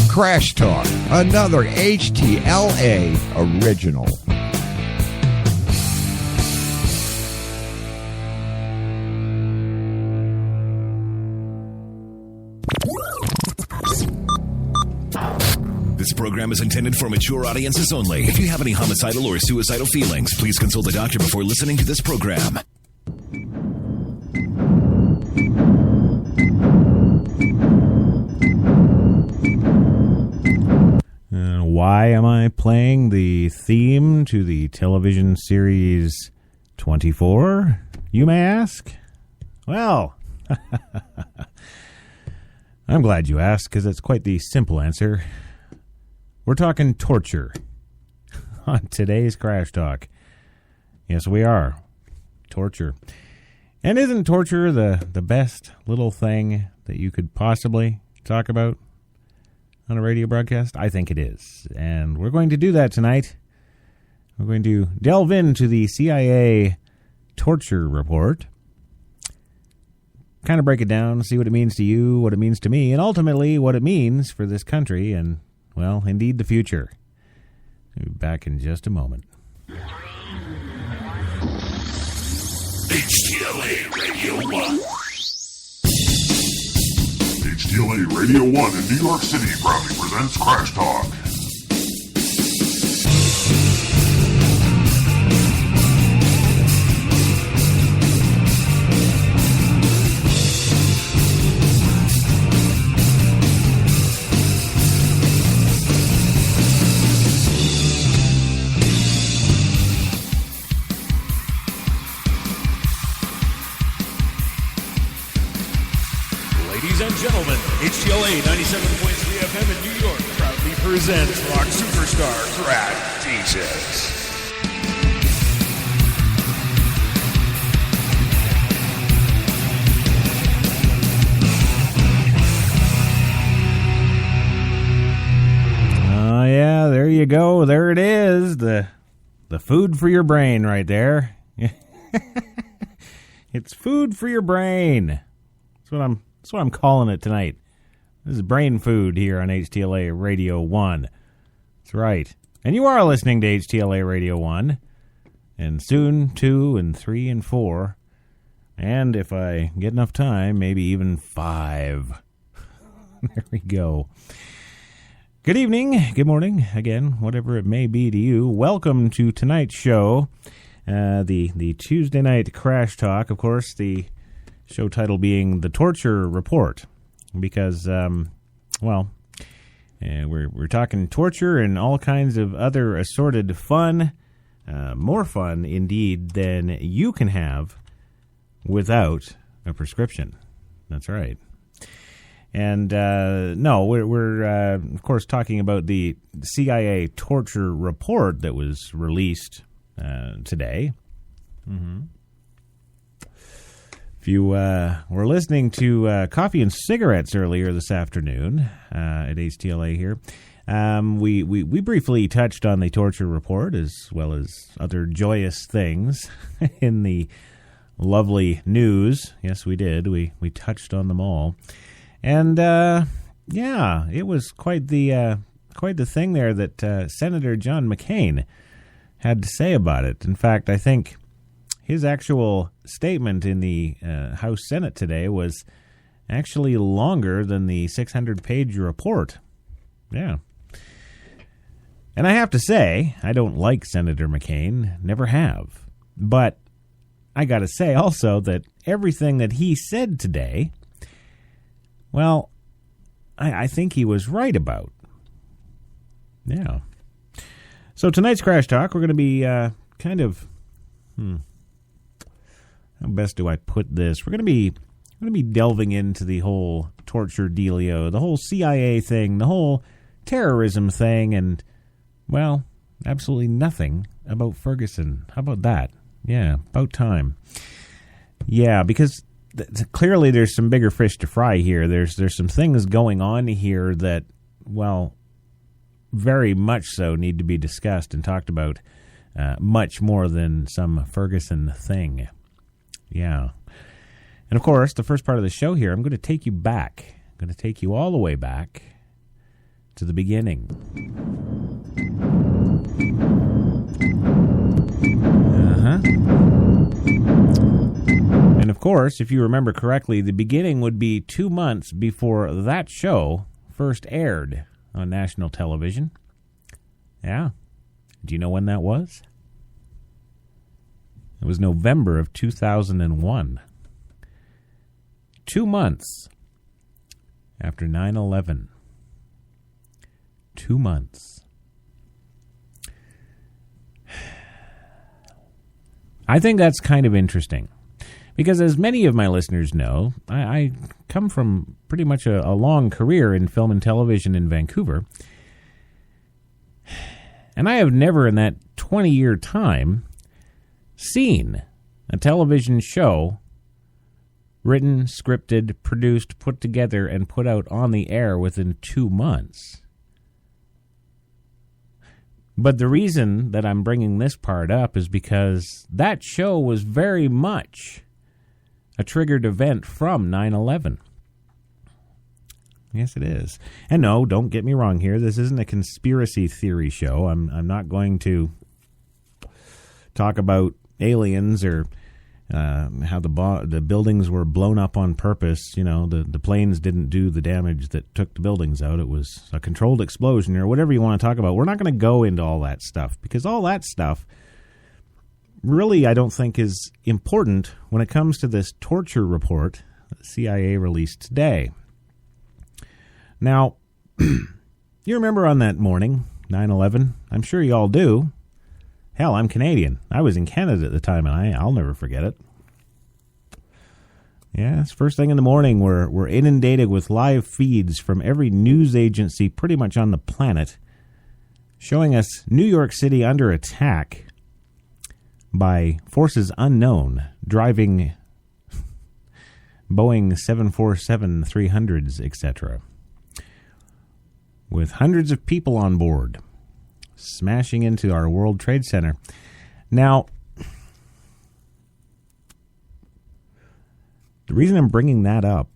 Crash Talk, another HTLA original. This program is intended for mature audiences only. If you have any homicidal or suicidal feelings, please consult a doctor before listening to this program. Why am I playing the theme to the television series 24, you may ask? Well, I'm glad you asked, because it's quite the simple answer. We're talking torture on today's Crash Talk. Yes, we are. Torture. And isn't torture the best little thing that you could possibly talk about on a radio broadcast? I think it is. And we're going to do that tonight. We're going to delve into the CIA torture report, kind of break it down, see what it means to you, what it means to me, and ultimately what it means for this country and, well, indeed the future. We'll be back in just a moment. HTLA Radio 1. HTLA Radio 1 in New York City proudly presents Crash Talk. Ladies and gentlemen, HTLA 97.3 FM in New York proudly presents rock superstar Crash Jesus. Oh, yeah, there you go. There it is. The food for your brain right there. It's food for your brain. That's what I'm calling it tonight. This is brain food here on HTLA Radio 1. That's right. And you are listening to HTLA Radio 1. And soon 2 and 3 and 4. And if I get enough time, maybe even 5. There we go. Good evening, good morning, again, whatever it may be to you. Welcome to tonight's show, the Tuesday night Crash Talk. Of course, the show title being The Torture Report, because, we're talking torture and all kinds of other assorted fun, more fun, indeed, than you can have without a prescription. That's right. And, we're of course, talking about the CIA torture report that was released today. Mm-hmm. If you were listening to Coffee and Cigarettes earlier this afternoon at HTLA here, we briefly touched on the torture report as well as other joyous things in the lovely news. Yes, we did. We touched on them all. And, it was quite the thing there that Senator John McCain had to say about it. In fact, I think his actual statement in the House Senate today was actually longer than the 600-page report. Yeah. And I have to say, I don't like Senator McCain, never have. But I got to say also that everything that he said today, well, I think he was right about. Yeah. So tonight's Crash Talk, we're going to be how best do I put this? We're going to be delving into the whole torture dealio, the whole CIA thing, the whole terrorism thing, and, well, absolutely nothing about Ferguson. How about that? Yeah, about time. Yeah, because clearly there's some bigger fish to fry here. There's some things going on here that, well, very much so need to be discussed and talked about much more than some Ferguson thing. Yeah. And, of course, the first part of the show here, I'm going to take you back. I'm going to take you all the way back to the beginning. And, of course, if you remember correctly, the beginning would be 2 months before that show first aired on national television. Yeah. Do you know when that was? It was November of 2001. 2 months after 9/11. 2 months. I think that's kind of interesting because, as many of my listeners know, I come from pretty much a long career in film and television in Vancouver. And I have never in that 20-year time seen a television show written, scripted, produced, put together, and put out on the air within 2 months. But the reason that I'm bringing this part up is because that show was very much a triggered event from 9/11. Yes, it is. And no, don't get me wrong here. This isn't a conspiracy theory show. I'm not going to talk about aliens or how the buildings were blown up on purpose. You know, the planes didn't do the damage that took the buildings out. It was a controlled explosion or whatever you want to talk about. We're not going to go into all that stuff because all that stuff really I don't think is important when it comes to this torture report that the CIA released today. Now, you remember on that morning, 9/11? I'm sure you all do. Hell, I'm Canadian. I was in Canada at the time, and I'll never forget it. Yeah, it's first thing in the morning. We're inundated with live feeds from every news agency pretty much on the planet showing us New York City under attack by forces unknown driving Boeing 747-300s, etc., with hundreds of people on board, smashing into our World Trade Center. Now, the reason I'm bringing that up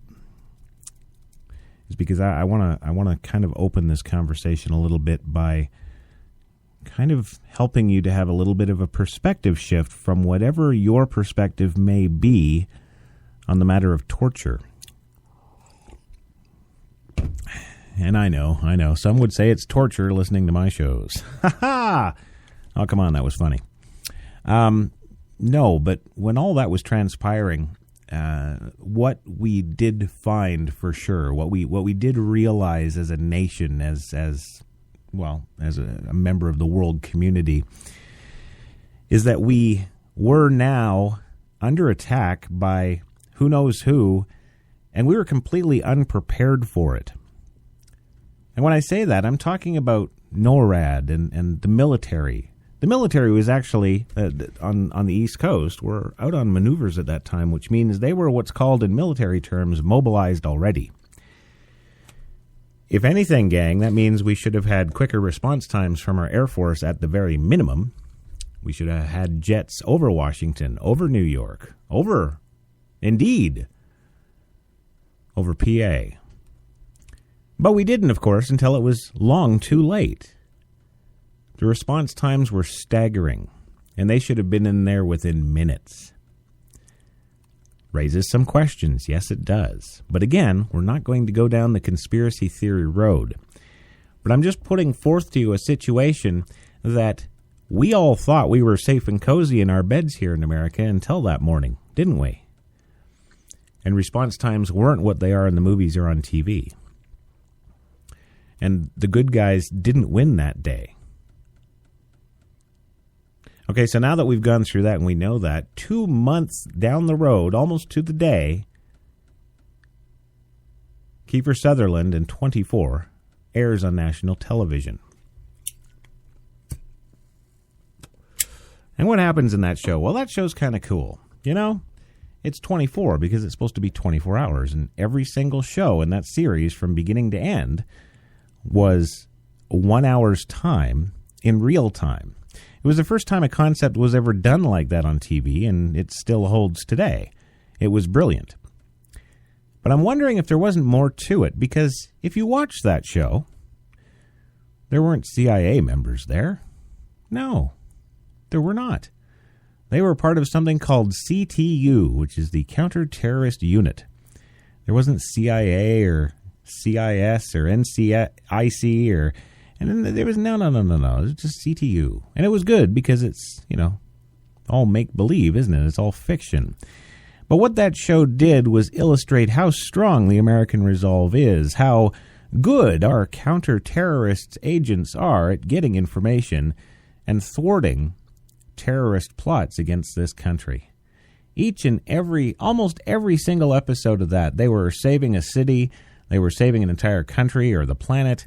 is because I want to kind of open this conversation a little bit by kind of helping you to have a little bit of a perspective shift from whatever your perspective may be on the matter of torture. And I know. Some would say it's torture listening to my shows. Ha ha! Oh, come on, that was funny. No, but when all that was transpiring, what we did find for sure, what we did realize as a nation, as a member of the world community, is that we were now under attack by who knows who, and we were completely unprepared for it. And when I say that, I'm talking about NORAD and the military. The military was actually, on the East Coast, were out on maneuvers at that time, which means they were what's called in military terms mobilized already. If anything, gang, that means we should have had quicker response times from our Air Force at the very minimum. We should have had jets over Washington, over New York, over PA. But we didn't, of course, until it was long too late. The response times were staggering, and they should have been in there within minutes. Raises some questions, yes it does. But again, we're not going to go down the conspiracy theory road. But I'm just putting forth to you a situation that we all thought we were safe and cozy in our beds here in America until that morning, didn't we? And response times weren't what they are in the movies or on TV. And the good guys didn't win that day. Okay, so now that we've gone through that and we know that, 2 months down the road, almost to the day, Kiefer Sutherland in 24 airs on national television. And what happens in that show? Well, that show's kind of cool. You know, it's 24 because it's supposed to be 24 hours. And every single show in that series from beginning to end was 1 hour's time in real time. It was the first time a concept was ever done like that on TV, and it still holds today. It was brilliant. But I'm wondering if there wasn't more to it, because if you watch that show, there weren't CIA members there. No, there were not. They were part of something called CTU, which is the Counter-Terrorist Unit. There wasn't CIA or CIS or NCIC or... And then there was no. It was just CTU. And it was good because it's, all make-believe, isn't it? It's all fiction. But what that show did was illustrate how strong the American resolve is, how good our counter-terrorist agents are at getting information and thwarting terrorist plots against this country. Almost every single episode of that, they were saving a city, they were saving an entire country or the planet,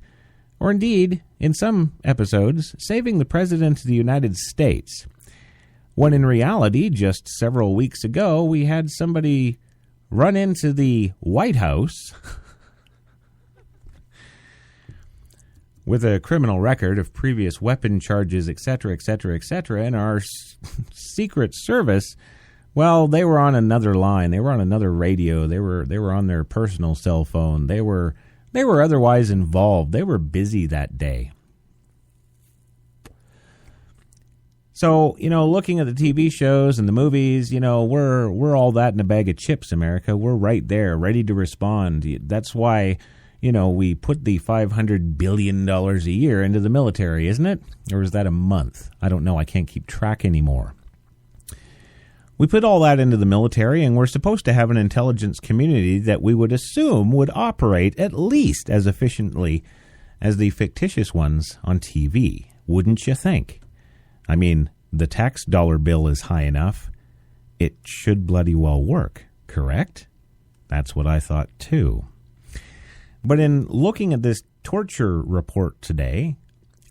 or indeed, in some episodes, saving the President of the United States. When in reality, just several weeks ago, we had somebody run into the White House with a criminal record of previous weapon charges, etc., etc., etc., and our Secret Service, well, they were on another line. They were on another radio. They were on their personal cell phone. They were otherwise involved. They were busy that day. So, looking at the TV shows and the movies, we're all that in a bag of chips, America. We're right there, ready to respond. That's why, we put the $500 billion a year into the military, isn't it? Or is that a month? I don't know. I can't keep track anymore. We put all that into the military, and we're supposed to have an intelligence community that we would assume would operate at least as efficiently as the fictitious ones on TV. Wouldn't you think? I mean, the tax dollar bill is high enough. It should bloody well work, correct? That's what I thought, too. But in looking at this torture report today,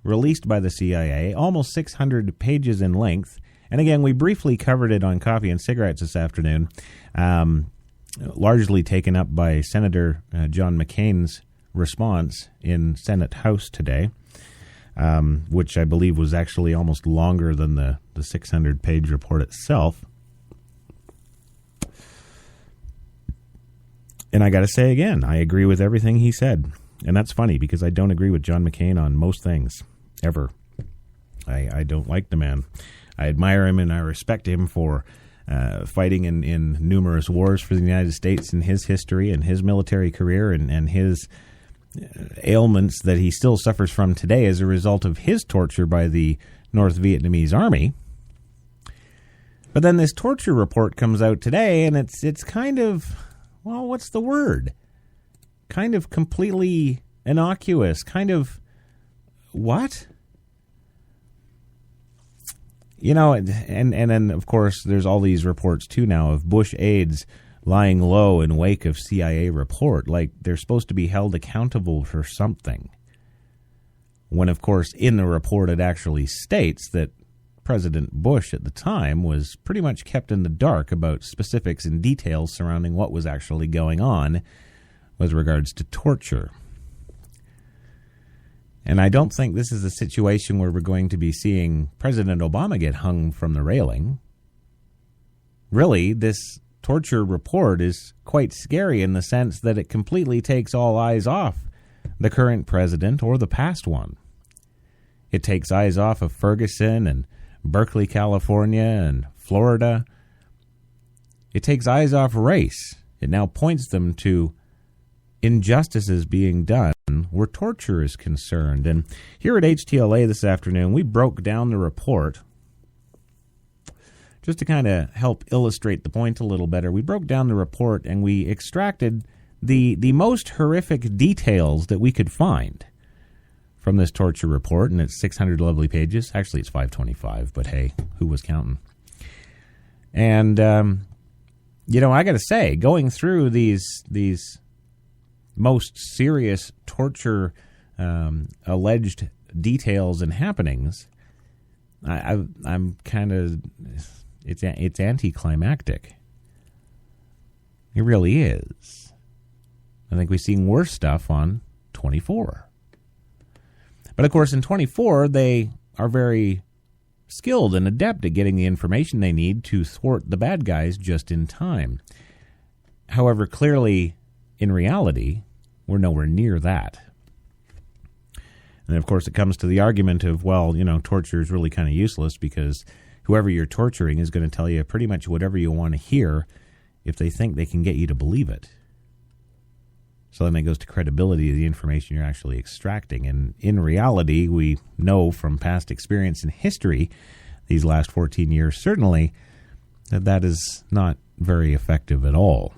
released by the CIA, almost 600 pages in length, and again, we briefly covered it on Coffee and Cigarettes this afternoon, largely taken up by Senator John McCain's response in Senate House today, which I believe was actually almost longer than the 600-page report itself. And I got to say again, I agree with everything he said. And that's funny because I don't agree with John McCain on most things, ever. I don't like the man. I admire him and I respect him for fighting in numerous wars for the United States in his history and his military career and his ailments that he still suffers from today as a result of his torture by the North Vietnamese army. But then this torture report comes out today, and it's kind of, well, what's the word? Kind of completely innocuous, kind of, what? And then, of course, there's all these reports, too, now of Bush aides lying low in wake of CIA report, like they're supposed to be held accountable for something. When, of course, in the report it actually states that President Bush at the time was pretty much kept in the dark about specifics and details surrounding what was actually going on with regards to torture. And I don't think this is a situation where we're going to be seeing President Obama get hung from the railing. Really, this torture report is quite scary in the sense that it completely takes all eyes off the current president or the past one. It takes eyes off of Ferguson and Berkeley, California and Florida. It takes eyes off race. It now points them to injustices being done where torture is concerned. And here at HTLA this afternoon, we broke down the report just to kind of help illustrate the point a little better. We broke down the report and we extracted the most horrific details that we could find from this torture report, and it's 600 lovely pages. Actually, it's 525, but hey, who was counting? And, I got to say, going through these most serious torture alleged details and happenings, I'm kind of, it's anticlimactic. It really is. I think we've seen worse stuff on 24. But of course, in 24, they are very skilled and adept at getting the information they need to thwart the bad guys just in time. However, clearly, in reality, we're nowhere near that. And of course, it comes to the argument of, well, torture is really kind of useless because whoever you're torturing is going to tell you pretty much whatever you want to hear if they think they can get you to believe it. So then it goes to credibility of the information you're actually extracting. And in reality, we know from past experience and history, these last 14 years certainly, that is not very effective at all.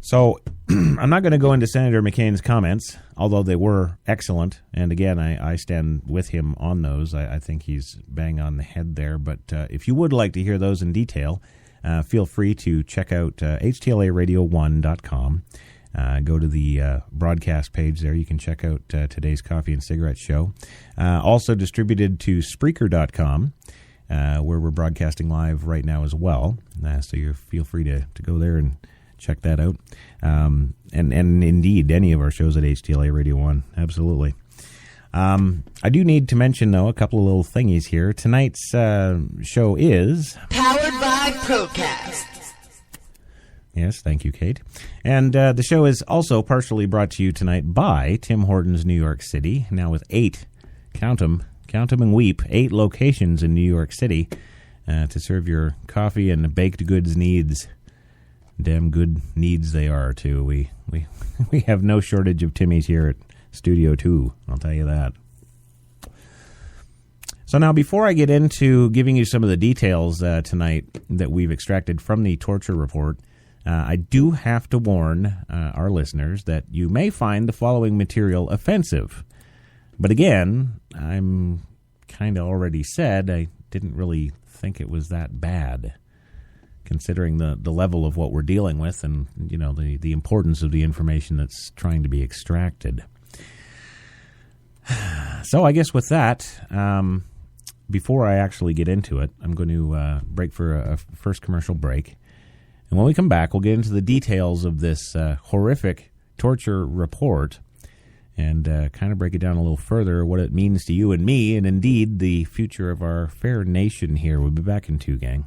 So I'm not going to go into Senator McCain's comments, although they were excellent. And again, I stand with him on those. I think he's bang on the head there. But if you would like to hear those in detail, feel free to check out HTLAradio1.com. Go to the broadcast page there. You can check out today's Coffee and Cigarette Show. Also distributed to Spreaker.com, where we're broadcasting live right now as well. So you feel free to go there and check that out. And indeed, any of our shows at HTLA Radio 1. Absolutely. I do need to mention, though, a couple of little thingies here. Tonight's show is powered by Procast. Yes, thank you, Kate. And the show is also partially brought to you tonight by Tim Hortons New York City, now with 8, count them and weep, 8 locations in New York City to serve your coffee and baked goods needs. Damn good needs they are, too. We have no shortage of Timmy's here at Studio 2, I'll tell you that. So now, before I get into giving you some of the details tonight that we've extracted from the torture report, I do have to warn our listeners that you may find the following material offensive. But again, I'm kind of already said I didn't really think it was that bad, considering the level of what we're dealing with and, the importance of the information that's trying to be extracted. So I guess with that, before I actually get into it, I'm going to break for a first commercial break. And when we come back, we'll get into the details of this horrific torture report and kind of break it down a little further, what it means to you and me, and indeed the future of our fair nation here. We'll be back in 2, gang.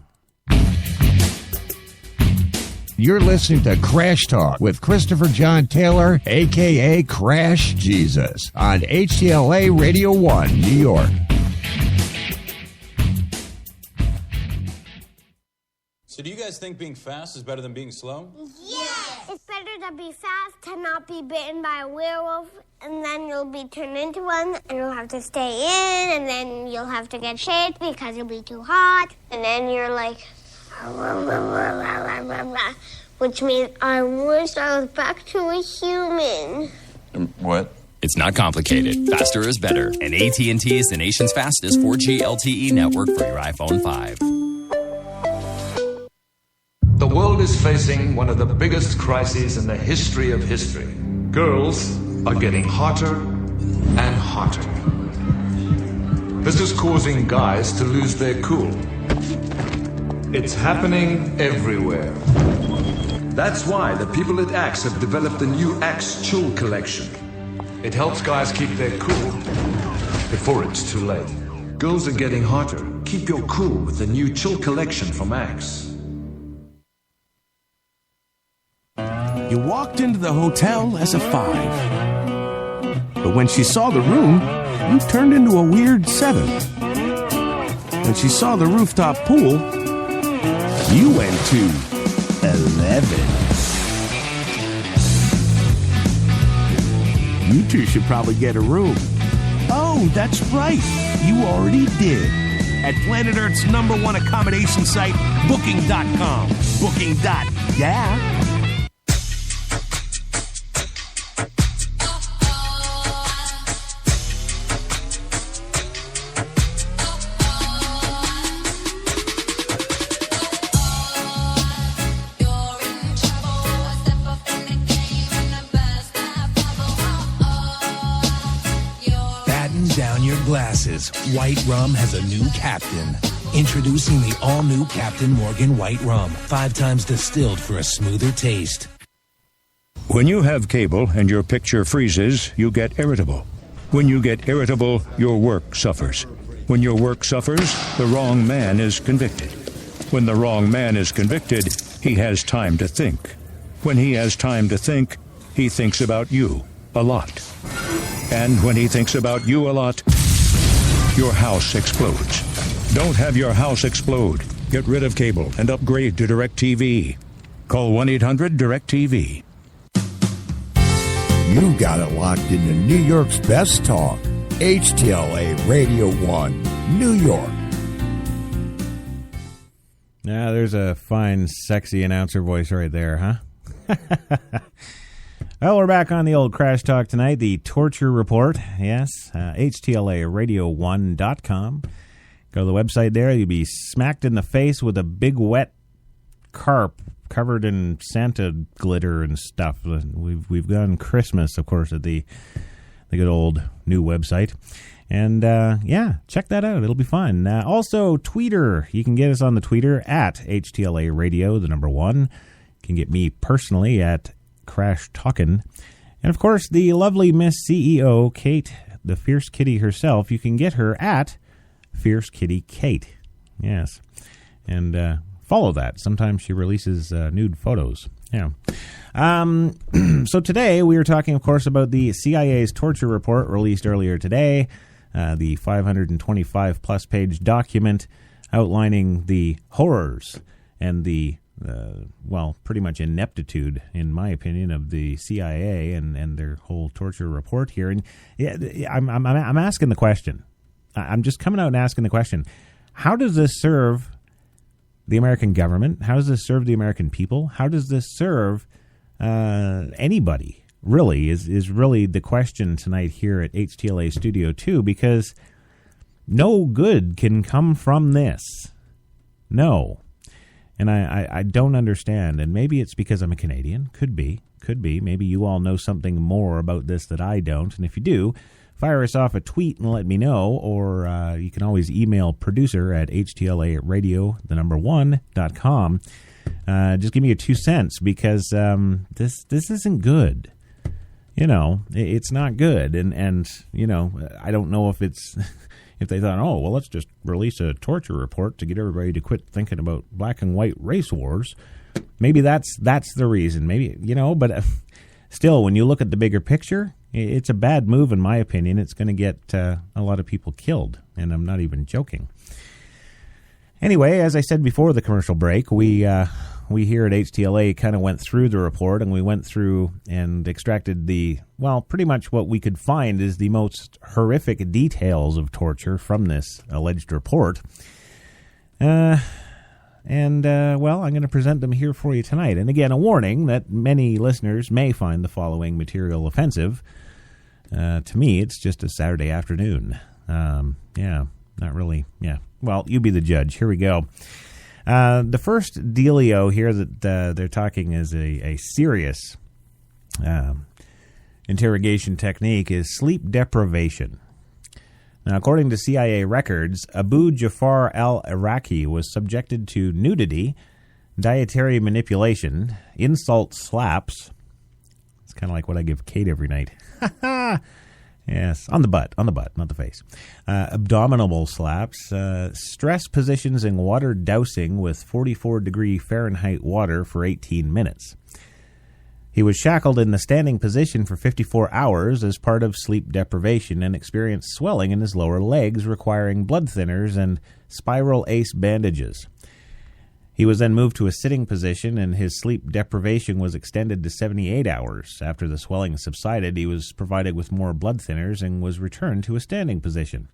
You're listening to Crash Talk with Christopher John Taylor, a.k.a. Crash Jesus, on HTLA Radio 1, New York. So do you guys think being fast is better than being slow? Yes! It's better to be fast, to not be bitten by a werewolf, and then you'll be turned into one, and you'll have to stay in, and then you'll have to get shade because you'll be too hot, and then you're like... which means I wish I was back to a human. What? It's not complicated. Faster is better. And AT&T is the nation's fastest 4G LTE network for your iPhone 5. The world is facing one of the biggest crises in the history of history. Girls are getting hotter and hotter. This is causing guys to lose their cool. It's happening everywhere. That's why the people at Axe have developed the new Axe Chill Collection. It helps guys keep their cool before it's too late. Girls are getting hotter. Keep your cool with the new Chill Collection from Axe. You walked into the hotel as a 5. But when she saw the room, you turned into a weird 7. When she saw the rooftop pool, you went to 11. You two should probably get a room. Oh, that's right. You already did. At Planet Earth's #1 accommodation site, Booking.com. Booking.yeah. Glasses. White Rum has a new captain. Introducing the all-new Captain Morgan White Rum. 5 times distilled for a smoother taste. When you have cable and your picture freezes, you get irritable. When you get irritable, your work suffers. When your work suffers, the wrong man is convicted. When the wrong man is convicted, he has time to think. When he has time to think, he thinks about you a lot. And when he thinks about you a lot, your house explodes. Don't have your house explode. Get rid of cable and upgrade to DirecTV. Call 1-800-DirecTV. You got it locked into New York's best talk. HTLA Radio 1, New York. Now, there's a fine, sexy announcer voice right there, huh? Well, we're back on the old Crash Talk tonight, the torture report. Yes, HTLAradio1.com. Go to the website there. You'll be smacked in the face with a big wet carp covered in Santa glitter and stuff. We've done Christmas, of course, at the good old new website. And, yeah, check that out. It'll be fun. Also, Tweeter. You can get us on the Tweeter at HTLA Radio, the number 1. You can get me personally at CRASHTALK. And, of course, the lovely Miss CEO, Kate, the Fierce Kitty herself. You can get her at Fierce Kitty Kate. Yes. And follow that. Sometimes she releases nude photos. Yeah. So today we are talking, of course, about the CIA's torture report released earlier today. The 525-plus page document outlining the horrors and the, pretty much ineptitude, in my opinion, of the CIA and their whole torture report here. And yeah, I'm asking the question. I'm just coming out and asking the question. How does this serve the American government? How does this serve the American people? How does this serve anybody? Really, is really the question tonight here at HTLA Studio 2, because no good can come from this. No. And I don't understand. And maybe it's because I'm a Canadian. Could be. Maybe you all know something more about this that I don't. And if you do, fire us off a tweet and let me know. Or you can always email producer at HTLAradio1.com. Just give me your 2 cents, because this isn't good. You know, it's not good. And you know, I don't know if it's if they thought, oh, well, let's just release a torture report to get everybody to quit thinking about black and white race wars. Maybe that's the reason. Maybe, you know, but still, when you look at the bigger picture, it's a bad move, in my opinion. It's going to get a lot of people killed, and I'm not even joking. Anyway, as I said before the commercial break, we here at HTLA kind of went through the report, and we went through and extracted pretty much what we could find is the most horrific details of torture from this alleged report. I'm going to present them here for you tonight. And again, a warning that many listeners may find the following material offensive. To me, it's just a Saturday afternoon. Not really. Yeah. Well, you be the judge. Here we go. The first dealio here that they're talking is a serious interrogation technique is sleep deprivation. Now, according to CIA records, Abu Jafar al-Iraqi was subjected to nudity, dietary manipulation, insult slaps. It's kind of like what I give Kate every night. Yes, on the butt, not the face. Abdominal slaps, stress positions and water dousing with 44-degree Fahrenheit water for 18 minutes. He was shackled in the standing position for 54 hours as part of sleep deprivation and experienced swelling in his lower legs, requiring blood thinners and spiral ACE bandages. He was then moved to a sitting position, and his sleep deprivation was extended to 78 hours. After the swelling subsided, he was provided with more blood thinners and was returned to a standing position.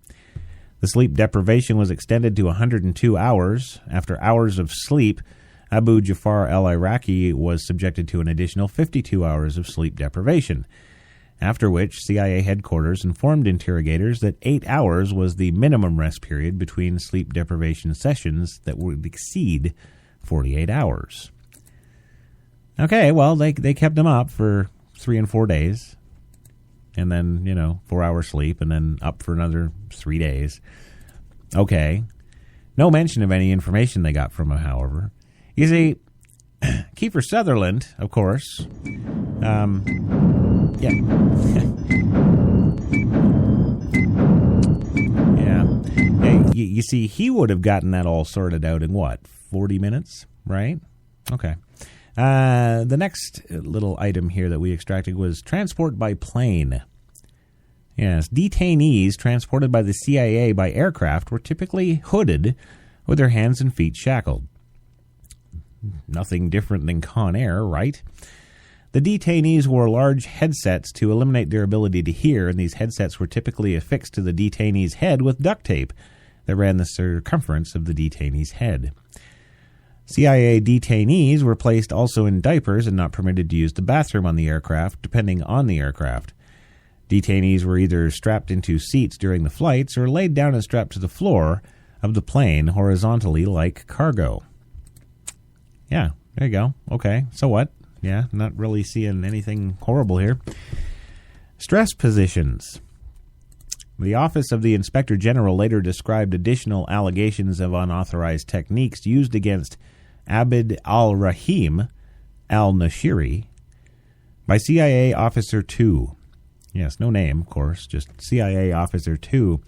The sleep deprivation was extended to 102 hours. After hours of sleep, Abu Jafar al-Iraqi was subjected to an additional 52 hours of sleep deprivation, after which CIA headquarters informed interrogators that 8 hours was the minimum rest period between sleep deprivation sessions that would exceed 48 hours. Okay, well, they kept him up for 3 and 4 days, and then, 4 hours sleep, and then up for another 3 days. Okay. No mention of any information they got from him, however. You see, Kiefer Sutherland, of course, yeah. Yeah. Hey, you see, he would have gotten that all sorted out in, 40 minutes, right? Okay. The next little item here that we extracted was transport by plane. Yes, detainees transported by the CIA by aircraft were typically hooded with their hands and feet shackled. Nothing different than Con Air, right? The detainees wore large headsets to eliminate their ability to hear, and these headsets were typically affixed to the detainee's head with duct tape that ran the circumference of the detainee's head. CIA detainees were placed also in diapers and not permitted to use the bathroom on the aircraft, depending on the aircraft. Detainees were either strapped into seats during the flights or laid down and strapped to the floor of the plane horizontally like cargo. Yeah, there you go. Okay, so what? Yeah, not really seeing anything horrible here. Stress positions. The Office of the Inspector General later described additional allegations of unauthorized techniques used against Abd al-Rahim al-Nashiri by CIA Officer 2. Yes, no name, of course, just CIA Officer 2.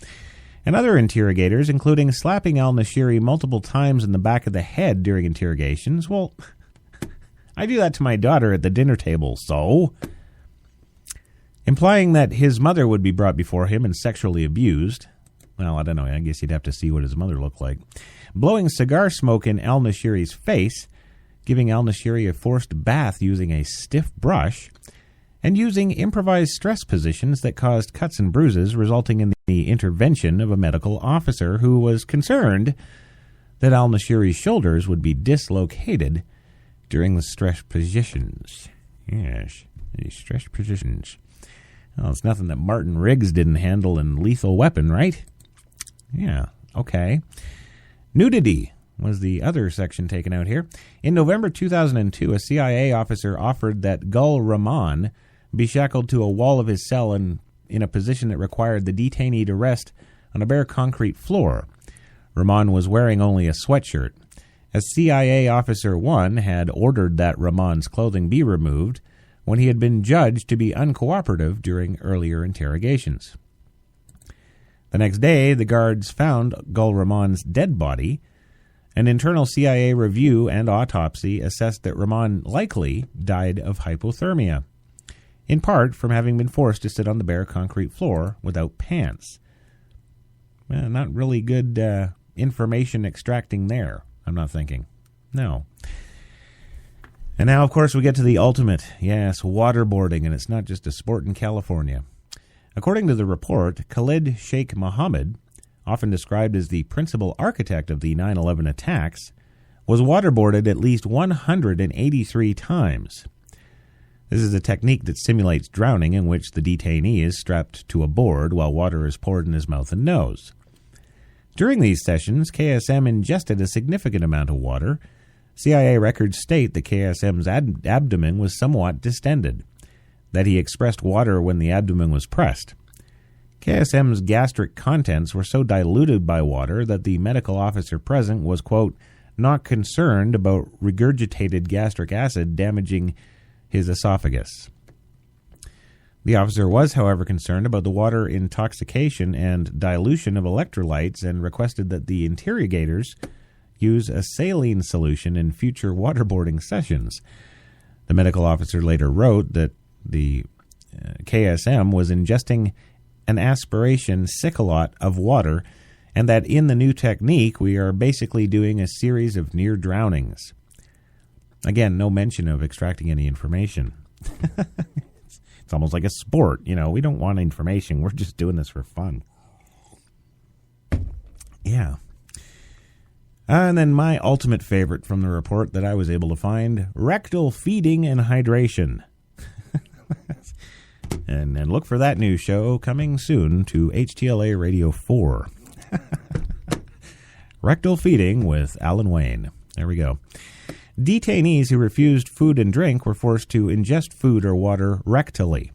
And other interrogators, including slapping al-Nashiri multiple times in the back of the head during interrogations. Well, I do that to my daughter at the dinner table, so... Implying that his mother would be brought before him and sexually abused. Well, I don't know, I guess you'd have to see what his mother looked like. Blowing cigar smoke in al-Nashiri's face, giving al-Nashiri a forced bath using a stiff brush, and using improvised stress positions that caused cuts and bruises, resulting in the intervention of a medical officer who was concerned that al-Nashiri's shoulders would be dislocated during the stress positions. Yes, the stress positions. Well, it's nothing that Martin Riggs didn't handle in Lethal Weapon, right? Yeah, okay. Nudity was the other section taken out here. In November 2002, a CIA officer offered that Gul Rahman be shackled to a wall of his cell and in a position that required the detainee to rest on a bare concrete floor. Rahman was wearing only a sweatshirt. As CIA Officer 1 had ordered that Rahman's clothing be removed when he had been judged to be uncooperative during earlier interrogations. The next day, the guards found Gul Rahman's dead body. An internal CIA review and autopsy assessed that Rahman likely died of hypothermia, in part from having been forced to sit on the bare concrete floor without pants. Well, not really good information extracting there, I'm not thinking. No. And now, of course, we get to the ultimate. Yes, waterboarding, and it's not just a sport in California. According to the report, Khalid Sheikh Mohammed, often described as the principal architect of the 9/11 attacks, was waterboarded at least 183 times. This is a technique that simulates drowning in which the detainee is strapped to a board while water is poured in his mouth and nose. During these sessions, KSM ingested a significant amount of water. CIA records state that KSM's abdomen was somewhat distended, that he expressed water when the abdomen was pressed. KSM's gastric contents were so diluted by water that the medical officer present was, quote, not concerned about regurgitated gastric acid damaging his esophagus. The officer was, however, concerned about the water intoxication and dilution of electrolytes and requested that the interrogators use a saline solution in future waterboarding sessions. The medical officer later wrote that the KSM was ingesting an aspiration cyclot of water and that in the new technique we are basically doing a series of near drownings. Again, no mention of extracting any information. It's almost like a sport. You know, we don't want information. We're just doing this for fun. Yeah. And then my ultimate favorite from the report that I was able to find, rectal feeding and hydration. and look for that new show coming soon to HTLA Radio 4. Rectal feeding with Alan Wayne. There we go. Detainees who refused food and drink were forced to ingest food or water rectally.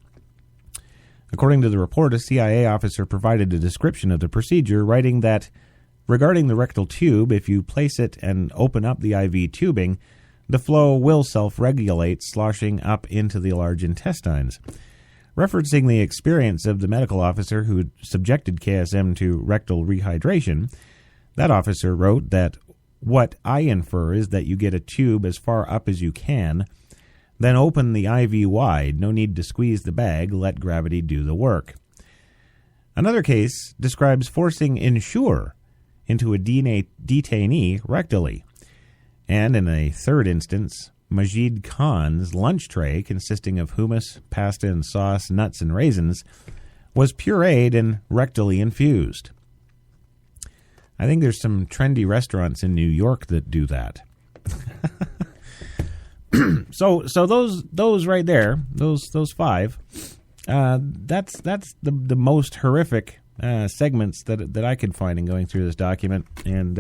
According to the report, a CIA officer provided a description of the procedure, writing that, regarding the rectal tube, if you place it and open up the IV tubing, the flow will self-regulate, sloshing up into the large intestines. Referencing the experience of the medical officer who subjected KSM to rectal rehydration, That officer wrote that what I infer is that you get a tube as far up as you can, then open the IV wide. No need to squeeze the bag. Let gravity do the work. Another case describes forcing Ensure into a detainee rectally. And in a third instance, Majid Khan's lunch tray, consisting of hummus, pasta and sauce, nuts and raisins, was pureed and rectally infused. I think there's some trendy restaurants in New York that do that. So those right there, those five, that's the most horrific segments that I could find in going through this document. And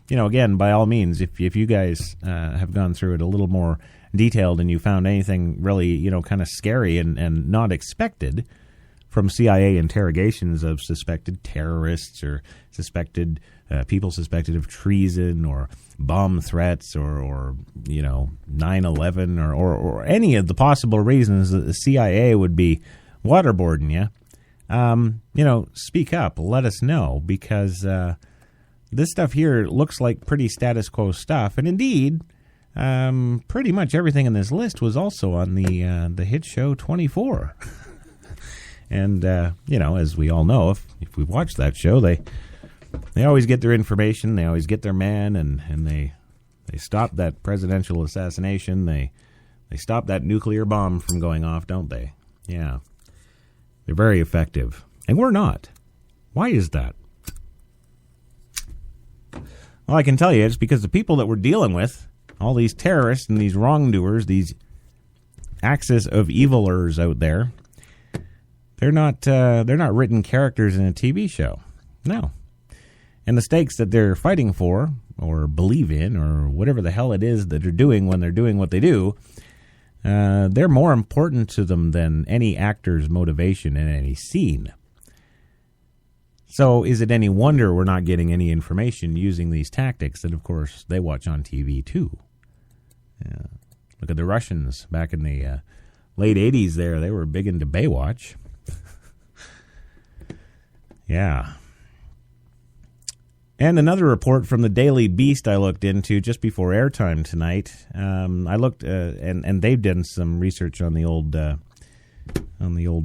again, by all means, if you guys have gone through it a little more detailed and you found anything really kind of scary and not expected from CIA interrogations of suspected terrorists or suspected people suspected of treason or bomb threats or 9/11 or any of the possible reasons that the CIA would be waterboarding you, speak up, let us know, because this stuff here looks like pretty status quo stuff. And indeed, pretty much everything in this list was also on the hit show 24. And, as we all know, if we've watched that show, they always get their information, they always get their man, and they stop that presidential assassination, they stop that nuclear bomb from going off, don't they? Yeah. They're very effective. And we're not. Why is that? Well, I can tell you, it's because the people that we're dealing with, all these terrorists and these wrongdoers, these axis of evilers out there, they're not written characters in a TV show. No. And the stakes that they're fighting for or believe in or whatever the hell it is that they're doing when they're doing what they do, they're more important to them than any actor's motivation in any scene. So is it any wonder we're not getting any information using these tactics that, of course, they watch on TV too? Yeah. Look at the Russians back in the late 80s there. They were big into Baywatch. Yeah. And another report from the Daily Beast I looked into just before airtime tonight. I looked, and they've done some research on the old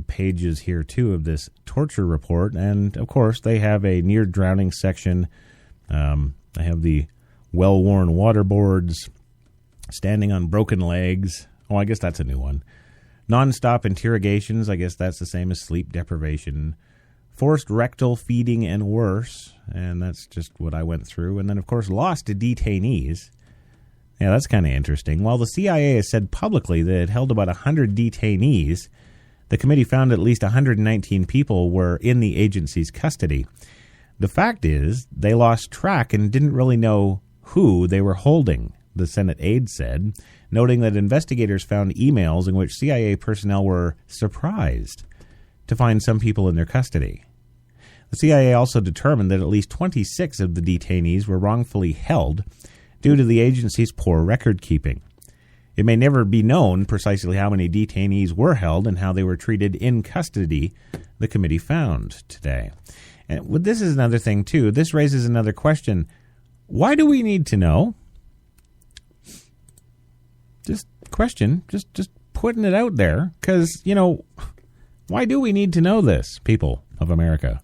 pages here too of this torture report. And of course, they have a near drowning section. They have the well-worn waterboards, standing on broken legs. Oh, I guess that's a new one. Non-stop interrogations. I guess that's the same as sleep deprivation. Forced rectal feeding and worse, and that's just what I went through. And then, of course, lost to detainees. Yeah, that's kind of interesting. While the CIA has said publicly that it held about 100 detainees, the committee found at least 119 people were in the agency's custody. The fact is, they lost track and didn't really know who they were holding, the Senate aide said, noting that investigators found emails in which CIA personnel were surprised to find some people in their custody. The CIA also determined that at least 26 of the detainees were wrongfully held due to the agency's poor record keeping. It may never be known precisely how many detainees were held and how they were treated in custody, the committee found today. And this is another thing, too. This raises another question. Why do we need to know? Just putting it out there, because, why do we need to know this, people of America?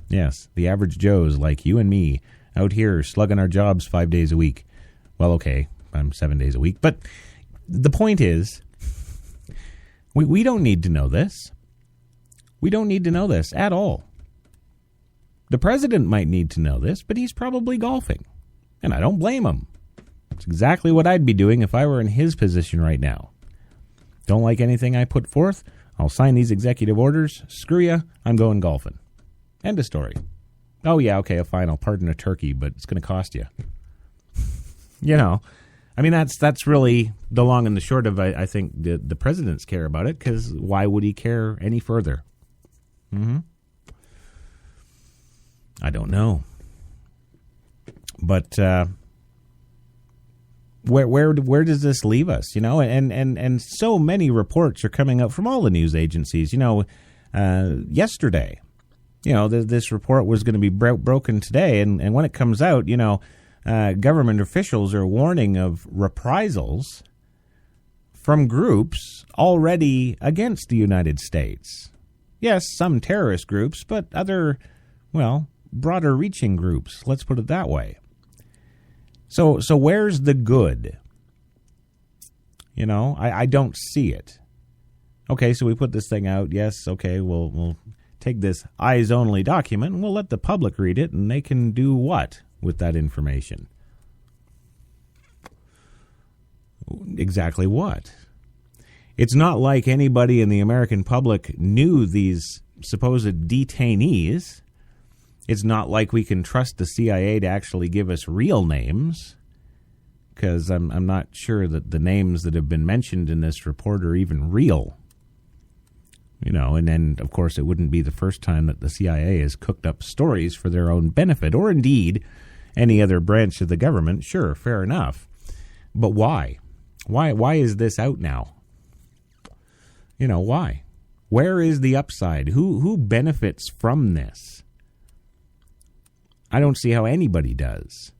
Yes, the average Joes like you and me out here slugging our jobs 5 days a week. Well, okay, I'm 7 days a week. But the point is, we don't need to know this. We don't need to know this at all. The president might need to know this, but he's probably golfing. And I don't blame him. It's exactly what I'd be doing if I were in his position right now. Don't like anything I put forth? I'll sign these executive orders. Screw ya, I'm going golfing. End of story. Oh, yeah, okay, fine, I'll pardon a turkey, but it's going to cost you. That's really the long and the short of, I think, the presidents care about it, because why would he care any further? I don't know. But where does this leave us? And so many reports are coming out from all the news agencies. Yesterday, this report was going to be broken today. And when it comes out, government officials are warning of reprisals from groups already against the United States. Yes, some terrorist groups, but other, broader reaching groups. Let's put it that way. So where's the good? I don't see it. Okay, so we put this thing out. Yes, okay, we'll take this eyes-only document and we'll let the public read it, and they can do what with that information? Exactly what? It's not like anybody in the American public knew these supposed detainees. It's not like we can trust the CIA to actually give us real names, because I'm not sure that the names that have been mentioned in this report are even real. And then, of course, it wouldn't be the first time that the CIA has cooked up stories for their own benefit, or indeed any other branch of the government. Sure, fair enough. But why? Why is this out now? Why? Where is the upside? Who benefits from this? I don't see how anybody does.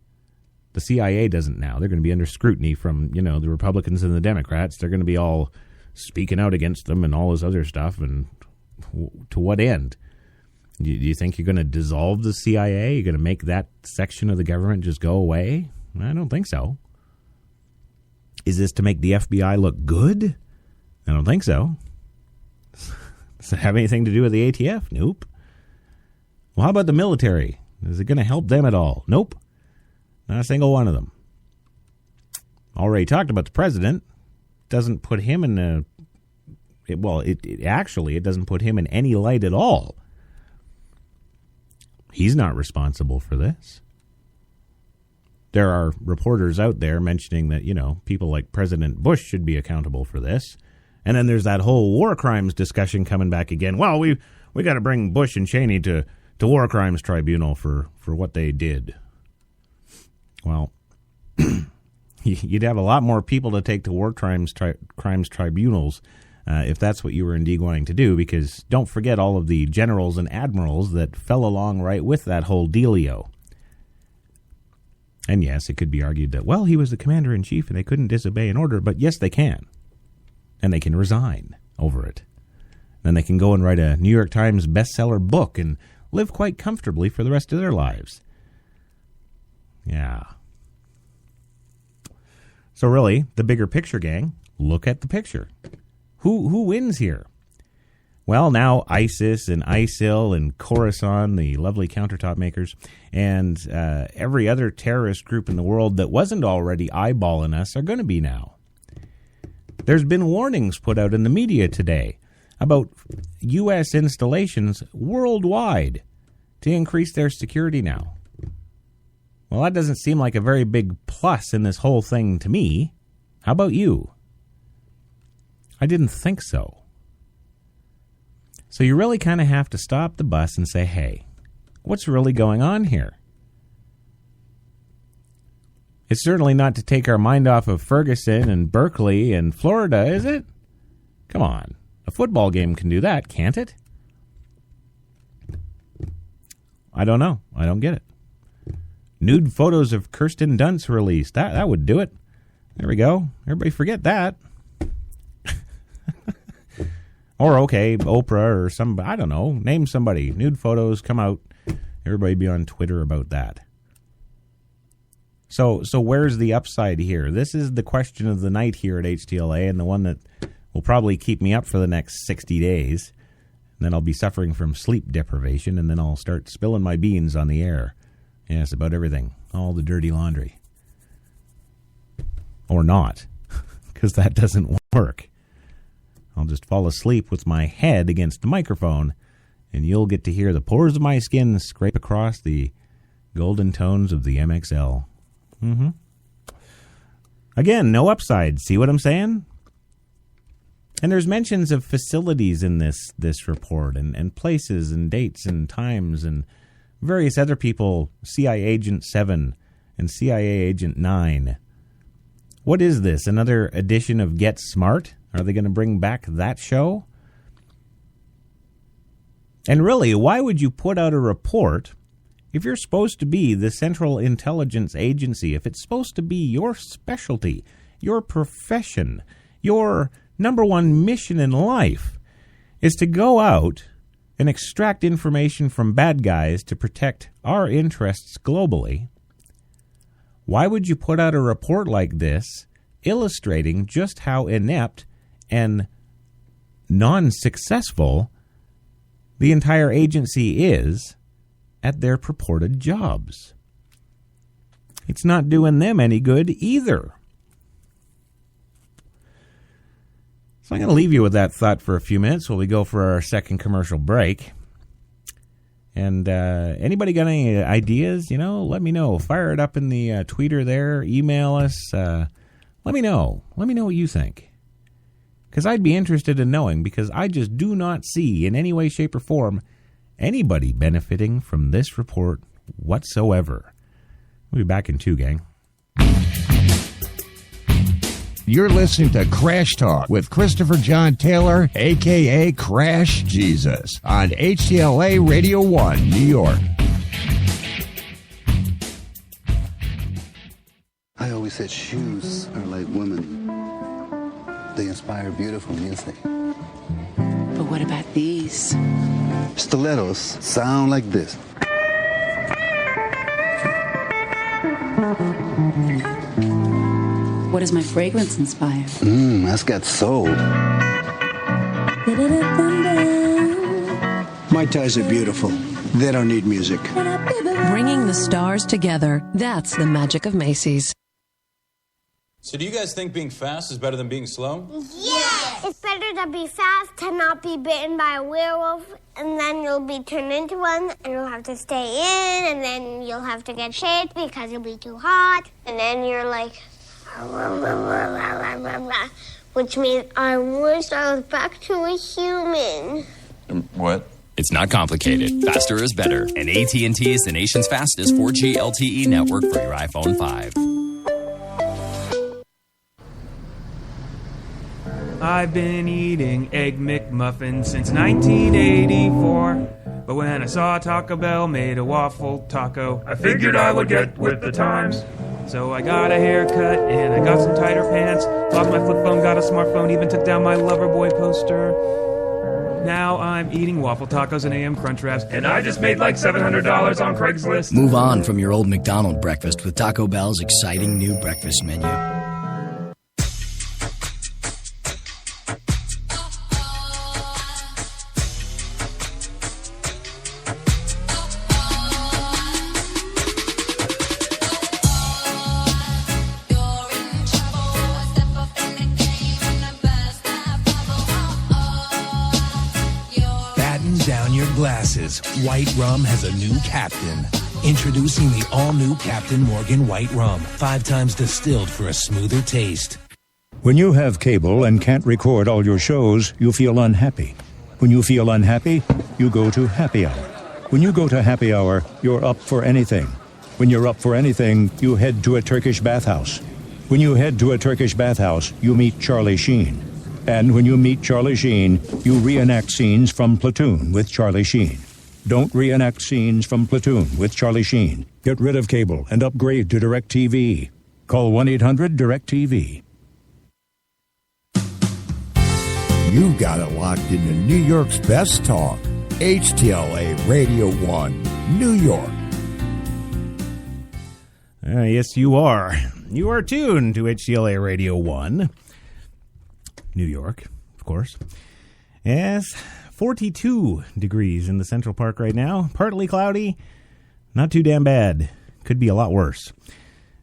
The CIA doesn't now. They're going to be under scrutiny from, the Republicans and the Democrats. They're going to be all speaking out against them and all this other stuff. And to what end? Do you think you're going to dissolve the CIA? You're going to make that section of the government just go away? I don't think so. Is this to make the FBI look good? I don't think so. Does it have anything to do with the ATF? Nope. Well, how about the military? Is it going to help them at all? Nope. Not a single one of them. Already talked about the president. Doesn't put him in it doesn't put him in any light at all. He's not responsible for this. There are reporters out there mentioning that, people like President Bush should be accountable for this. And then there's that whole war crimes discussion coming back again. Well, we got to bring Bush and Cheney to war crimes tribunal for what they did. Well, you'd have a lot more people to take to war crimes tribunals if that's what you were indeed wanting to do, because don't forget all of the generals and admirals that fell along right with that whole dealio. And yes, it could be argued that, he was the commander-in-chief and they couldn't disobey an order, but yes, they can. And they can resign over it. Then they can go and write a New York Times bestseller book and live quite comfortably for the rest of their lives. Yeah. So really, the bigger picture, gang, look at the picture. Who wins here? Well, now ISIS and ISIL and Khorasan, the lovely countertop makers, and every other terrorist group in the world that wasn't already eyeballing us are going to be now. There's been warnings put out in the media today about U.S. installations worldwide to increase their security now. Well, that doesn't seem like a very big plus in this whole thing to me. How about you? I didn't think so. So you really kind of have to stop the bus and say, hey, what's really going on here? It's certainly not to take our mind off of Ferguson and Berkeley and Florida, is it? Come on. A football game can do that, can't it? I don't know. I don't get it. Nude photos of Kirsten Dunst released. That would do it. There we go. Everybody forget that. Or, okay, Oprah or somebody. I don't know. Name somebody. Nude photos come out. Everybody be on Twitter about that. So where's the upside here? This is the question of the night here at HTLA, and the one that will probably keep me up for the next 60 days. And then I'll be suffering from sleep deprivation, and then I'll start spilling my beans on the air. Yes, about everything. All the dirty laundry. Or not, because that doesn't work. I'll just fall asleep with my head against the microphone, and you'll get to hear the pores of my skin scrape across the golden tones of the MXL. Mm-hmm. Again, no upside. See what I'm saying? And there's mentions of facilities in this report, and places and dates and times and various other people, CIA Agent 7 and CIA Agent 9. What is this? Another edition of Get Smart? Are they going to bring back that show? And really, why would you put out a report if you're supposed to be the Central Intelligence Agency, if it's supposed to be your specialty, your profession, your number one mission in life is to go out and extract information from bad guys to protect our interests globally? Why would you put out a report like this illustrating just how inept and non-successful the entire agency is at their purported jobs? It's not doing them any good either. So I'm going to leave you with that thought for a few minutes while we go for our second commercial break. And anybody got any ideas? Let me know. Fire it up in the tweeter there. Email us. Let me know. Let me know what you think. Because I'd be interested in knowing, because I just do not see in any way, shape, or form anybody benefiting from this report whatsoever. We'll be back in 2, gang. You're listening to Crash Talk with Christopher John Taylor, a.k.a. Crash Jesus, on HTLA Radio 1, New York. I always said shoes are like women. They inspire beautiful music. But what about these? Stilettos sound like this. What does my fragrance inspire? That's got soul. My ties are beautiful. They don't need music. Bringing the stars together. That's the magic of Macy's. So do you guys think being fast is better than being slow? Yes! It's better to be fast, to not be bitten by a werewolf, and then you'll be turned into one, and you'll have to stay in, and then you'll have to get shaved because you'll be too hot, and then you're like... which means I wish I was back to a human. What? It's not complicated. Faster is better. And AT&T is the nation's fastest 4G LTE network for your iPhone 5. I've been eating Egg McMuffins since 1984. But when I saw Taco Bell made a waffle taco, I figured I would get with the times. So I got a haircut and I got some tighter pants. Lost my flip phone, got a smartphone, even took down my Loverboy poster. Now I'm eating waffle tacos and AM Crunch Wraps, and I just made like $700 on Craigslist. Move on from your old McDonald's breakfast with Taco Bell's exciting new breakfast menu. Glasses. White Rum has a new captain. Introducing the all-new Captain Morgan White Rum. 5 times distilled for a smoother taste. When you have cable and can't record all your shows, you feel unhappy. When you feel unhappy, you go to happy hour. When you go to happy hour, you're up for anything. When you're up for anything, you head to a Turkish bathhouse. When you head to a Turkish bathhouse, you meet Charlie Sheen. And when you meet Charlie Sheen, you reenact scenes from Platoon with Charlie Sheen. Don't reenact scenes from Platoon with Charlie Sheen. Get rid of cable and upgrade to DirecTV. Call 1-800-DirecTV. You got it locked into New York's best talk. HTLA Radio 1, New York. Yes, you are. You are tuned to HTLA Radio 1. New York, of course. Yes, 42 degrees in the Central Park right now. Partly cloudy. Not too damn bad. Could be a lot worse.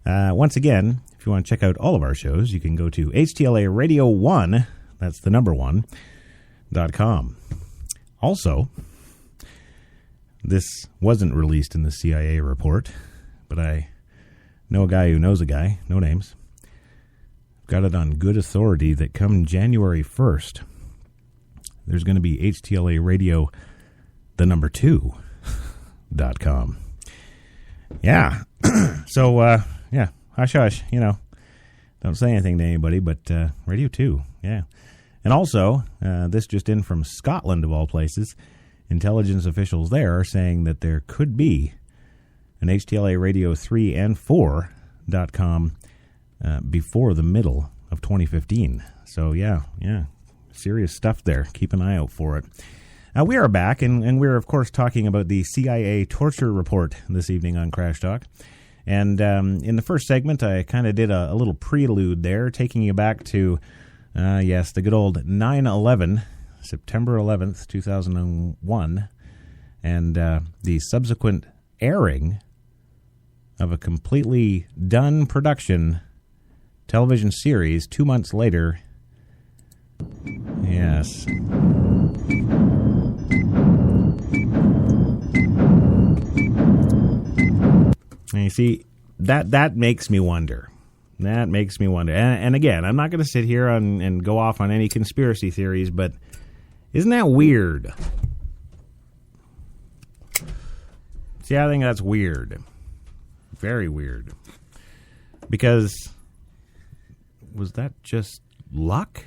Once again, if you want to check out all of our shows, you can go to HTLA Radio 1, that's the number 1.com. Also, this wasn't released in the CIA report, but I know a guy who knows a guy, no names. Got it on good authority that come January 1st, there's going to be HTLA Radio, the number 2.com. Yeah. So, yeah, hush, hush, don't say anything to anybody, but Radio 2, yeah. And also, this just in from Scotland, of all places, intelligence officials there are saying that there could be an HTLA Radio 3 and 4.com before the middle of 2015. So, yeah, serious stuff there. Keep an eye out for it. We are back, and we're, of course, talking about the CIA torture report this evening on Crash Talk. And in the first segment, I kind of did a little prelude there, taking you back to, the good old 9/11, September 11th, 2001, and the subsequent airing of a completely done production television series 2 months later. Yes. And you see, that makes me wonder. That makes me wonder. And again, I'm not going to sit here and go off on any conspiracy theories, but isn't that weird? See, I think that's weird. Very weird. Because was that just luck?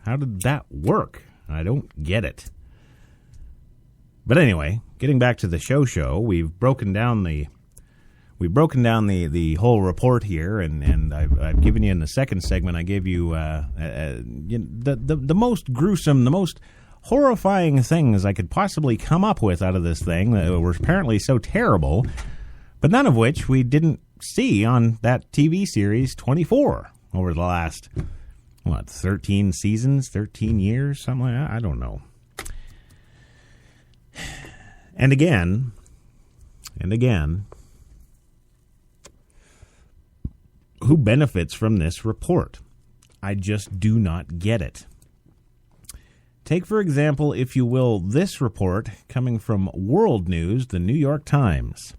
How did that work? I don't get it. But anyway, getting back to the show, we've broken down the whole report here, and I've given you in the second segment. I gave you the most gruesome, the most horrifying things I could possibly come up with out of this thing that were apparently so terrible, but none of which we didn't see on that TV series 24 over the last 13 seasons, 13 years, something like that. I don't know. And again, who benefits from this report? I just do not get it. Take, for example, if you will, this report coming from World News, the New York Times.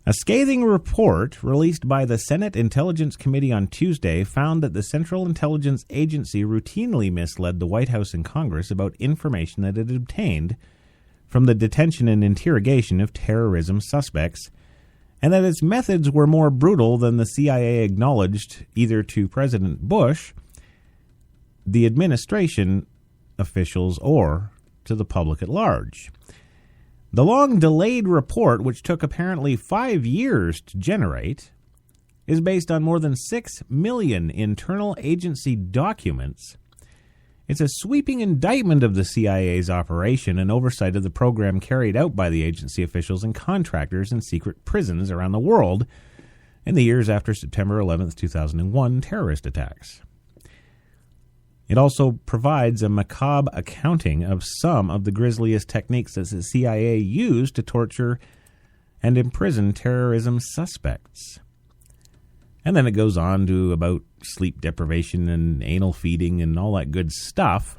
A scathing report released by the Senate Intelligence Committee on Tuesday found that the Central Intelligence Agency routinely misled the White House and Congress about information that it obtained from the detention and interrogation of terrorism suspects, and that its methods were more brutal than the CIA acknowledged either to President Bush, the administration officials, or to the public at large. The long-delayed report, which took apparently 5 years to generate, is based on more than 6 million internal agency documents. It's a sweeping indictment of the CIA's operation and oversight of the program carried out by the agency officials and contractors in secret prisons around the world in the years after September 11, 2001 terrorist attacks. It also provides a macabre accounting of some of the grisliest techniques that the CIA used to torture and imprison terrorism suspects. And then it goes on to about sleep deprivation and anal feeding and all that good stuff.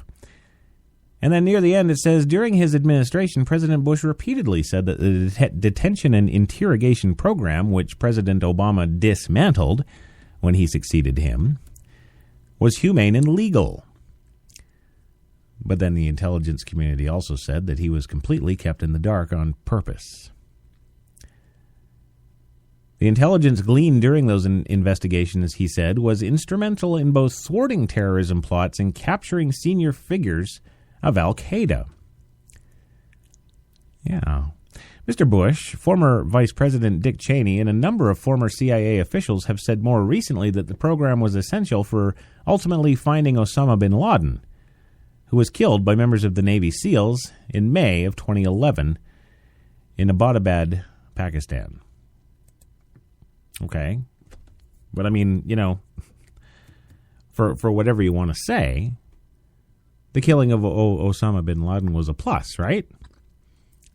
And then near the end it says, during his administration, President Bush repeatedly said that the detention and interrogation program, which President Obama dismantled when he succeeded him, was humane and legal. But then the intelligence community also said that he was completely kept in the dark on purpose. The intelligence gleaned during those investigations, he said, was instrumental in both thwarting terrorism plots and capturing senior figures of al-Qaeda. Yeah. Mr. Bush, former Vice President Dick Cheney, and a number of former CIA officials have said more recently that the program was essential for ultimately finding Osama bin Laden, who was killed by members of the Navy SEALs in May of 2011 in Abbottabad, Pakistan. Okay. But I mean, you know, for whatever you want to say, the killing of Osama bin Laden was a plus, right?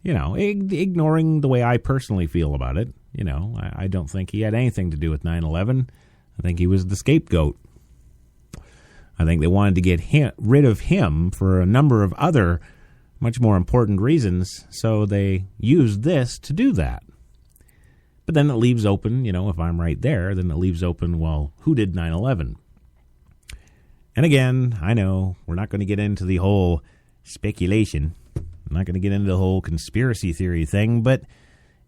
You know, ignoring the way I personally feel about it, you know, I don't think he had anything to do with 9/11. I think he was the scapegoat. I think they wanted to get rid of him for a number of other much more important reasons, so they used this to do that. But then it leaves open, you know, if I'm right there, then it leaves open, well, who did 9/11? And again, I know we're not going to get into the whole speculation. I'm not going to get into the whole conspiracy theory thing, but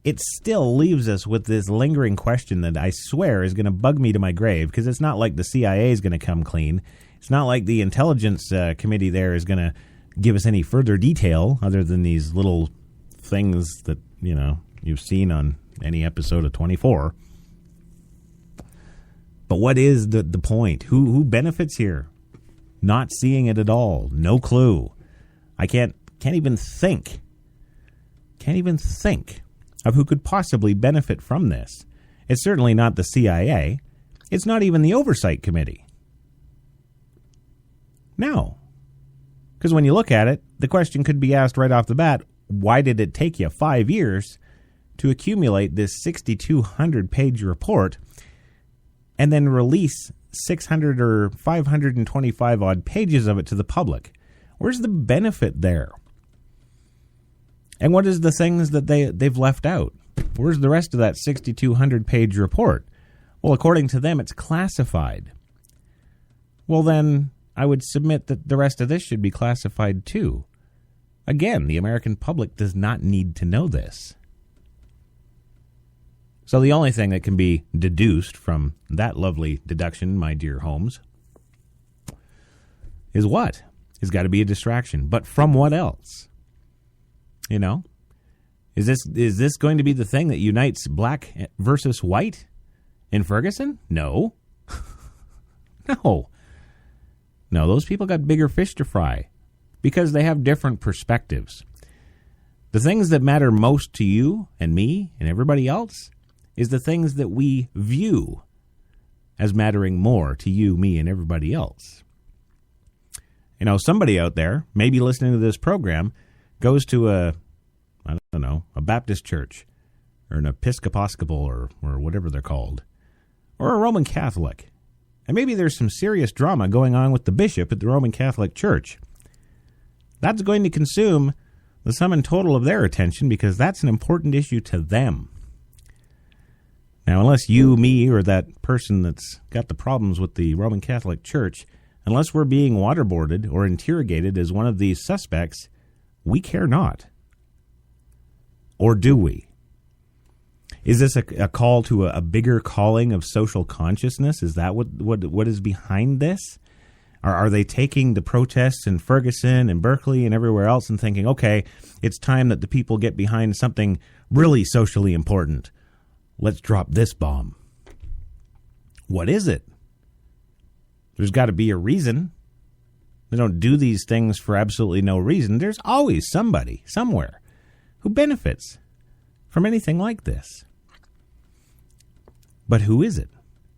it still leaves us with this lingering question that I swear is going to bug me to my grave, because it's not like the CIA is going to come clean. It's not like the intelligence committee there is going to give us any further detail other than these little things that, you've seen on any episode of 24. But what is the point? Who benefits here? Not seeing it at all. No clue. I can't even think. Can't even think of who could possibly benefit from this. It's certainly not the CIA. It's not even the Oversight Committee. No. Because when you look at it, the question could be asked right off the bat, why did it take you 5 years to accumulate this 6,200-page report and then release 600 or 525-odd pages of it to the public? Where's the benefit there? And what is the things that they've left out? Where's the rest of that 6,200-page report? Well, according to them, it's classified. Well, then I would submit that the rest of this should be classified too. Again, the American public does not need to know this. So the only thing that can be deduced from that lovely deduction, my dear Holmes, is what? It's got to be a distraction. But from what else? Is this going to be the thing that unites black versus white in Ferguson? No. No, those people got bigger fish to fry because they have different perspectives. The things that matter most to you and me and everybody else is the things that we view as mattering more to you, me, and everybody else. Somebody out there, maybe listening to this program, goes to a Baptist church or an Episcopal or whatever they're called, or a Roman Catholic. And maybe there's some serious drama going on with the bishop at the Roman Catholic Church. That's going to consume the sum and total of their attention because that's an important issue to them. Now, unless you, me, or that person that's got the problems with the Roman Catholic Church, unless we're being waterboarded or interrogated as one of these suspects, we care not. Or do we? Is this a call to a bigger calling of social consciousness? Is that what is behind this? Are they taking the protests in Ferguson and Berkeley and everywhere else and thinking, okay, it's time that the people get behind something really socially important? Let's drop this bomb. What is it? There's got to be a reason. They don't do these things for absolutely no reason. There's always somebody, somewhere, who benefits from anything like this. But who is it?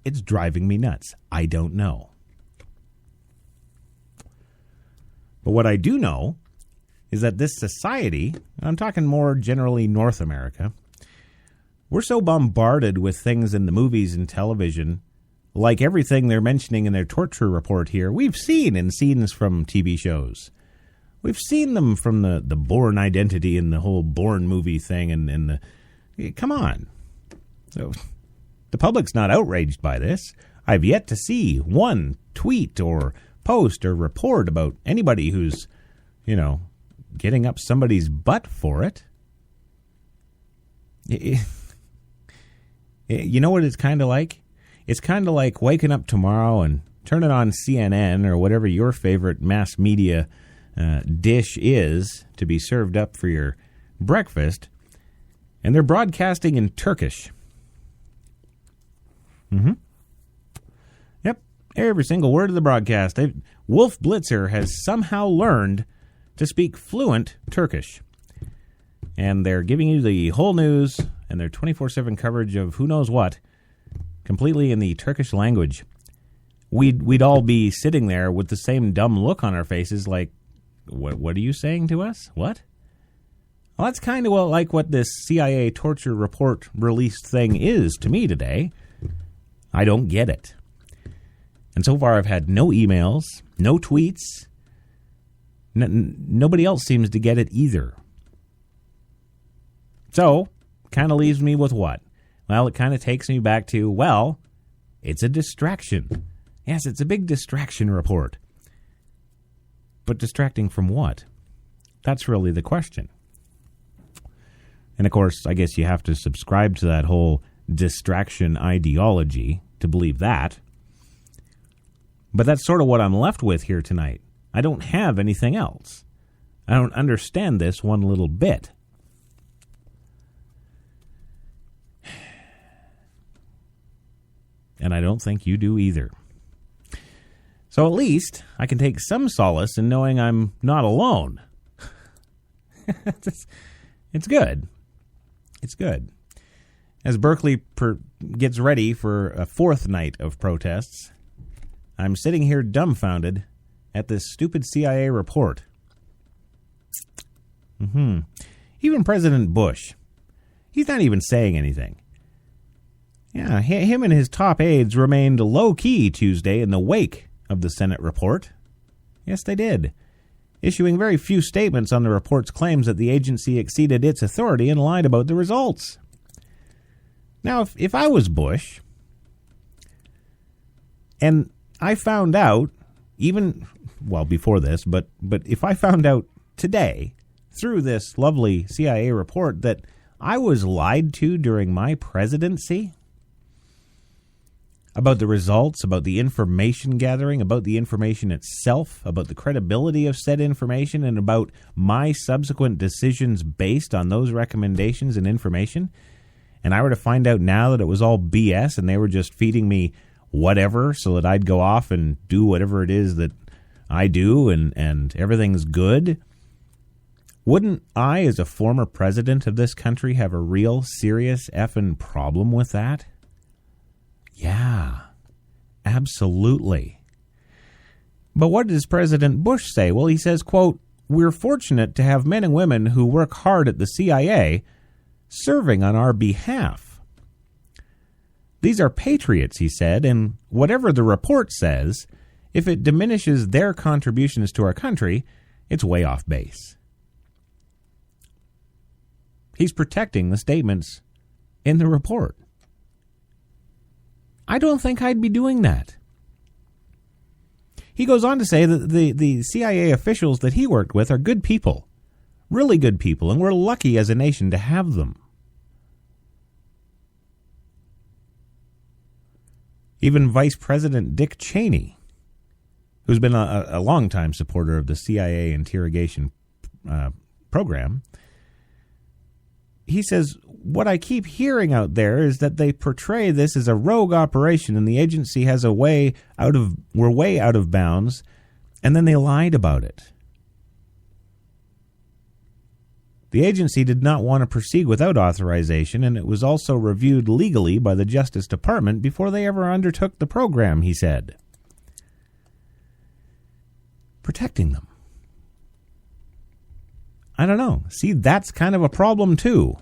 It's driving me nuts. I don't know. But what I do know is that this society, I'm talking more generally North America, we're so bombarded with things in the movies and television, like everything they're mentioning in their torture report here, we've seen in scenes from TV shows. We've seen them from the Bourne Identity and the whole Bourne movie thing. And come on. So the public's not outraged by this. I've yet to see one tweet or post or report about anybody who's, getting up somebody's butt for it. You know what it's kind of like? It's kind of like waking up tomorrow and turning on CNN or whatever your favorite mass media dish is to be served up for your breakfast, and they're broadcasting in Turkish. Yep, every single word of the broadcast. Wolf Blitzer has somehow learned to speak fluent Turkish. And they're giving you the whole news and their 24/7 coverage of who knows what, completely in the Turkish language. We'd all be sitting there with the same dumb look on our faces like, what are you saying to us? What? Well, that's kind of like what this CIA torture report released thing is to me today. I don't get it. And so far I've had no emails, no tweets. Nobody else seems to get it either. So, kind of leaves me with what? Well, it kind of takes me back to, well, it's a distraction. Yes, it's a big distraction report. But distracting from what? That's really the question. And of course, I guess you have to subscribe to that whole distraction ideology to believe that. But that's sort of what I'm left with here tonight. I don't have anything else. I don't understand this one little bit. And I don't think you do either. So at least I can take some solace in knowing I'm not alone. It's good. It's good. As Berkeley gets ready for a fourth night of protests, I'm sitting here dumbfounded at this stupid CIA report. Even President Bush, he's not even saying anything. Yeah, him and his top aides remained low-key Tuesday in the wake of the Senate report. Yes, they did, issuing very few statements on the report's claims that the agency exceeded its authority and lied about the results. Now, if I was Bush, and I found out, before this, but if I found out today, through this lovely CIA report, that I was lied to during my presidency about the results, about the information gathering, about the information itself, about the credibility of said information, and about my subsequent decisions based on those recommendations and information, and I were to find out now that it was all BS and they were just feeding me whatever so that I'd go off and do whatever it is that I do and everything's good, wouldn't I, as a former president of this country, have a real serious effing problem with that? Yeah, absolutely. But what does President Bush say? Well, he says, quote, "We're fortunate to have men and women who work hard at the CIA serving on our behalf. These are patriots," he said, and whatever the report says, if it diminishes their contributions to our country, it's way off base. He's protecting the statements in the report. I don't think I'd be doing that. He goes on to say that the CIA officials that he worked with are good people, really good people, and we're lucky as a nation to have them. Even Vice President Dick Cheney, who's been a longtime supporter of the CIA interrogation program, he says, what I keep hearing out there is that they portray this as a rogue operation and the agency has we're way out of bounds, and then they lied about it. The agency did not want to proceed without authorization, and it was also reviewed legally by the Justice Department before they ever undertook the program, he said. Protecting them. I don't know. See, that's kind of a problem, too.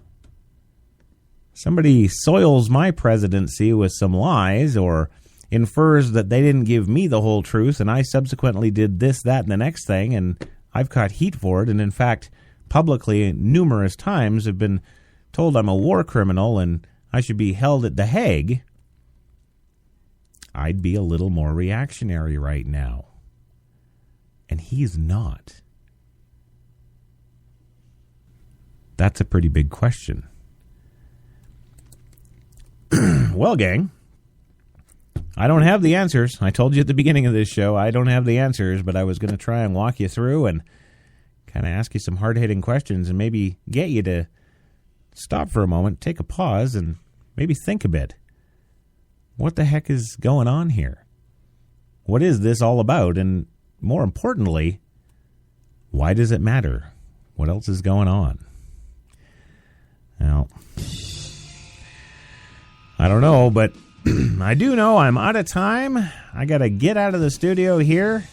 Somebody soils my presidency with some lies or infers that they didn't give me the whole truth and I subsequently did this, that, and the next thing, and I've caught heat for it, and in fact, publicly numerous times have been told I'm a war criminal and I should be held at The Hague. I'd be a little more reactionary right now. And he's not. That's a pretty big question. Well, gang, I don't have the answers. I told you at the beginning of this show I don't have the answers, but I was going to try and walk you through and kind of ask you some hard-hitting questions and maybe get you to stop for a moment, take a pause, and maybe think a bit. What the heck is going on here? What is this all about? And more importantly, why does it matter? What else is going on? Well, I don't know, but I do know I'm out of time. I got to get out of the studio here.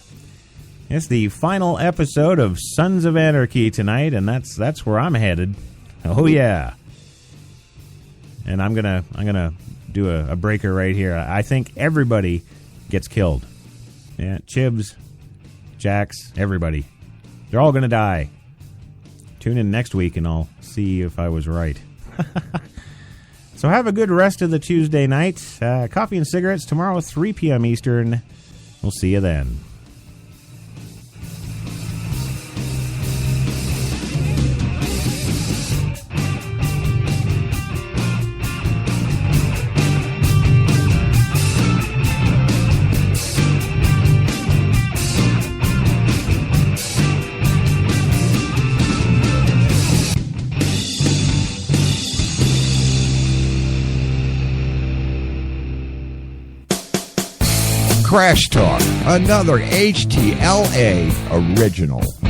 It's the final episode of Sons of Anarchy tonight, and that's where I'm headed. Oh yeah. And I'm gonna do a breaker right here. I think everybody gets killed. Yeah, Chibs, Jax, everybody. They're all gonna die. Tune in next week and I'll see if I was right. So have a good rest of the Tuesday night. Coffee and cigarettes tomorrow at 3 p.m. Eastern. We'll see you then. Crash Talk, another HTLA original.